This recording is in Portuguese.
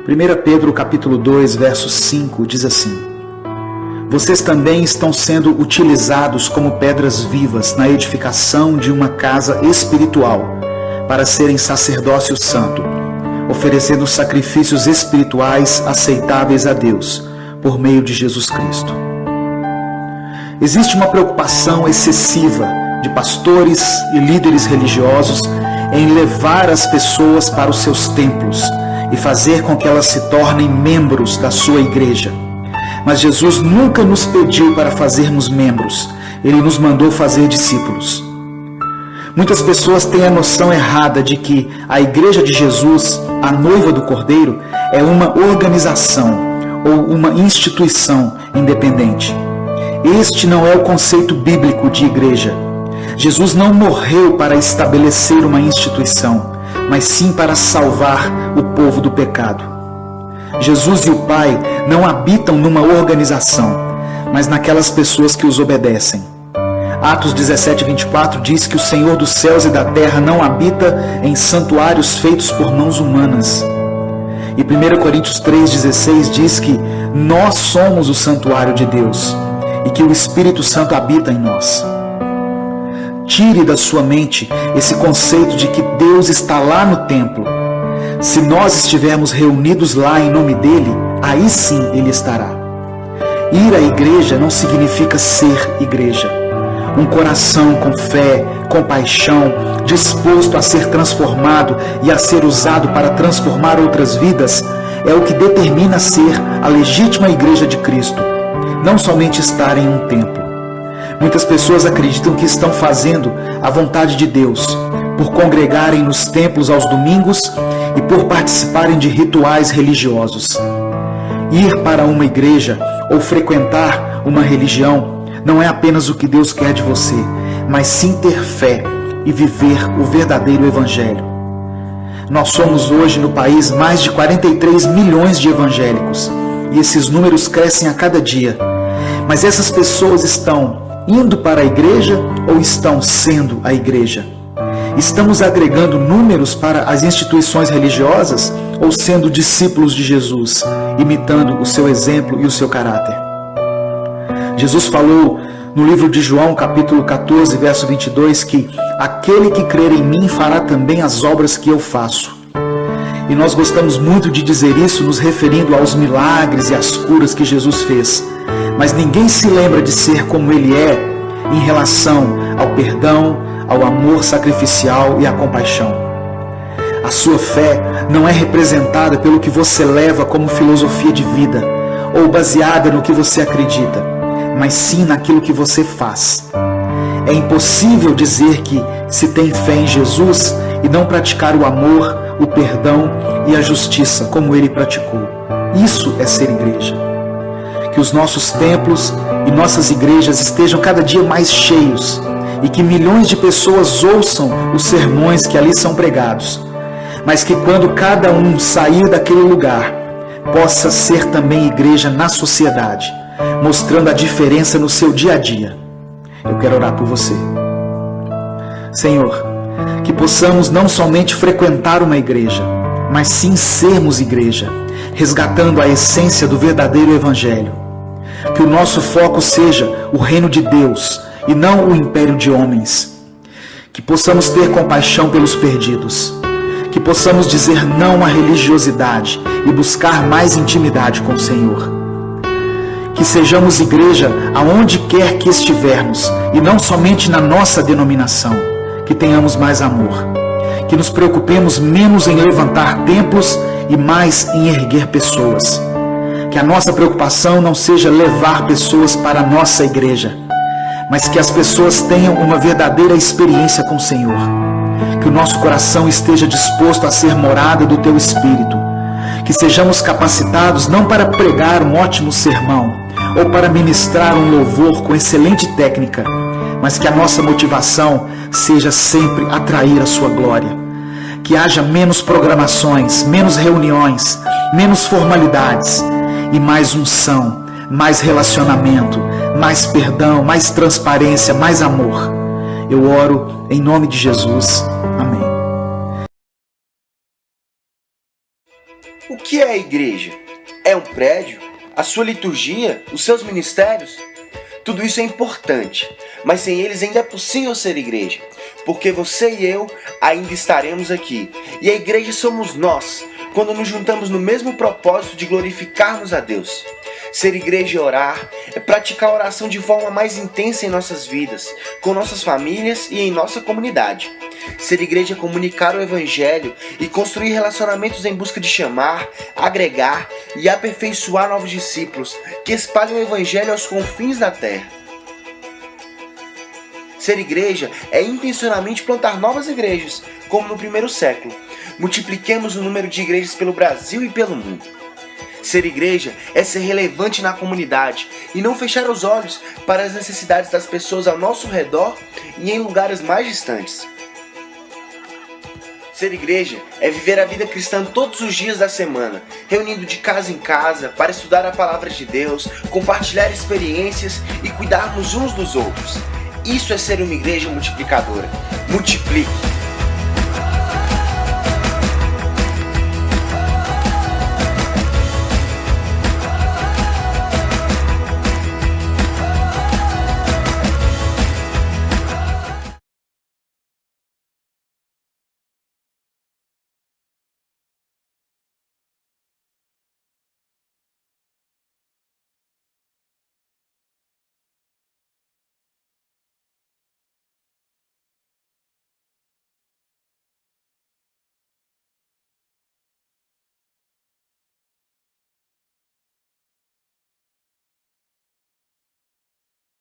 1 Pedro capítulo 2, verso 5 diz assim: vocês também estão sendo utilizados como pedras vivas na edificação de uma casa espiritual, para serem sacerdócio santo, oferecendo sacrifícios espirituais aceitáveis a Deus, por meio de Jesus Cristo. Existe uma preocupação excessiva de pastores e líderes religiosos em levar as pessoas para os seus templos e fazer com que elas se tornem membros da sua igreja. Mas Jesus nunca nos pediu para fazermos membros, Ele nos mandou fazer discípulos. Muitas pessoas têm a noção errada de que a igreja de Jesus, a noiva do Cordeiro, é uma organização ou uma instituição independente. Este não é o conceito bíblico de igreja. Jesus não morreu para estabelecer uma instituição, mas sim para salvar o povo do pecado. Jesus e o Pai não habitam numa organização, mas naquelas pessoas que os obedecem. Atos 17, 24 diz que o Senhor dos céus e da terra não habita em santuários feitos por mãos humanas. E 1 Coríntios 3,16 diz que nós somos o santuário de Deus e que o Espírito Santo habita em nós. Tire da sua mente esse conceito de que Deus está lá no templo. Se nós estivermos reunidos lá em nome dele, aí sim ele estará. Ir à igreja não significa ser igreja. Um coração com fé, compaixão, disposto a ser transformado e a ser usado para transformar outras vidas, é o que determina ser a legítima igreja de Cristo, não somente estar em um templo. Muitas pessoas acreditam que estão fazendo a vontade de Deus por congregarem nos templos aos domingos e por participarem de rituais religiosos. Ir para uma igreja ou frequentar uma religião não é apenas o que Deus quer de você, mas sim ter fé e viver o verdadeiro evangelho. Nós somos hoje no país mais de 43 milhões de evangélicos e esses números crescem a cada dia. Mas essas pessoas estão indo para a igreja ou estão sendo a igreja? Estamos agregando números para as instituições religiosas ou sendo discípulos de Jesus, imitando o seu exemplo e o seu caráter? Jesus falou no livro de João, capítulo 14, verso 22, que aquele que crer em mim fará também as obras que eu faço. E nós gostamos muito de dizer isso nos referindo aos milagres e às curas que Jesus fez. Mas ninguém se lembra de ser como ele é em relação ao perdão, ao amor sacrificial e à compaixão. A sua fé não é representada pelo que você leva como filosofia de vida ou baseada no que você acredita, mas sim naquilo que você faz. É impossível dizer que se tem fé em Jesus e não praticar o amor, o perdão e a justiça como ele praticou. Isso é ser igreja. Que os nossos templos e nossas igrejas estejam cada dia mais cheios e que milhões de pessoas ouçam os sermões que ali são pregados, mas que quando cada um sair daquele lugar, possa ser também igreja na sociedade, mostrando a diferença no seu dia a dia. Eu quero orar por você. Senhor, que possamos não somente frequentar uma igreja, mas sim sermos igreja, resgatando a essência do verdadeiro evangelho. Que o nosso foco seja o reino de Deus e não o império de homens. Que possamos ter compaixão pelos perdidos. Que possamos dizer não à religiosidade e buscar mais intimidade com o Senhor. Que sejamos igreja aonde quer que estivermos e não somente na nossa denominação. Que tenhamos mais amor. Que nos preocupemos menos em levantar templos e mais em erguer pessoas. Que a nossa preocupação não seja levar pessoas para a nossa igreja, mas que as pessoas tenham uma verdadeira experiência com o Senhor. Que o nosso coração esteja disposto a ser morada do Teu Espírito. Que sejamos capacitados não para pregar um ótimo sermão ou para ministrar um louvor com excelente técnica, mas que a nossa motivação seja sempre atrair a Sua glória. Que haja menos programações, menos reuniões, menos formalidades e mais unção, mais relacionamento, mais perdão, mais transparência, mais amor. Eu oro em nome de Jesus. Amém. O que é a igreja? É um prédio? A sua liturgia? Os seus ministérios? Tudo isso é importante, mas sem eles ainda é possível ser igreja, porque você e eu ainda estaremos aqui. E a igreja somos nós, quando nos juntamos no mesmo propósito de glorificarmos a Deus. Ser igreja é orar, é praticar a oração de forma mais intensa em nossas vidas, com nossas famílias e em nossa comunidade. Ser igreja é comunicar o Evangelho e construir relacionamentos em busca de chamar, agregar e aperfeiçoar novos discípulos que espalhem o Evangelho aos confins da terra. Ser igreja é intencionalmente plantar novas igrejas, como no primeiro século. Multipliquemos o número de igrejas pelo Brasil e pelo mundo. Ser igreja é ser relevante na comunidade e não fechar os olhos para as necessidades das pessoas ao nosso redor e em lugares mais distantes. Ser igreja é viver a vida cristã todos os dias da semana, reunindo de casa em casa para estudar a palavra de Deus, compartilhar experiências e cuidarmos uns dos outros. Isso é ser uma igreja multiplicadora. Multiplique!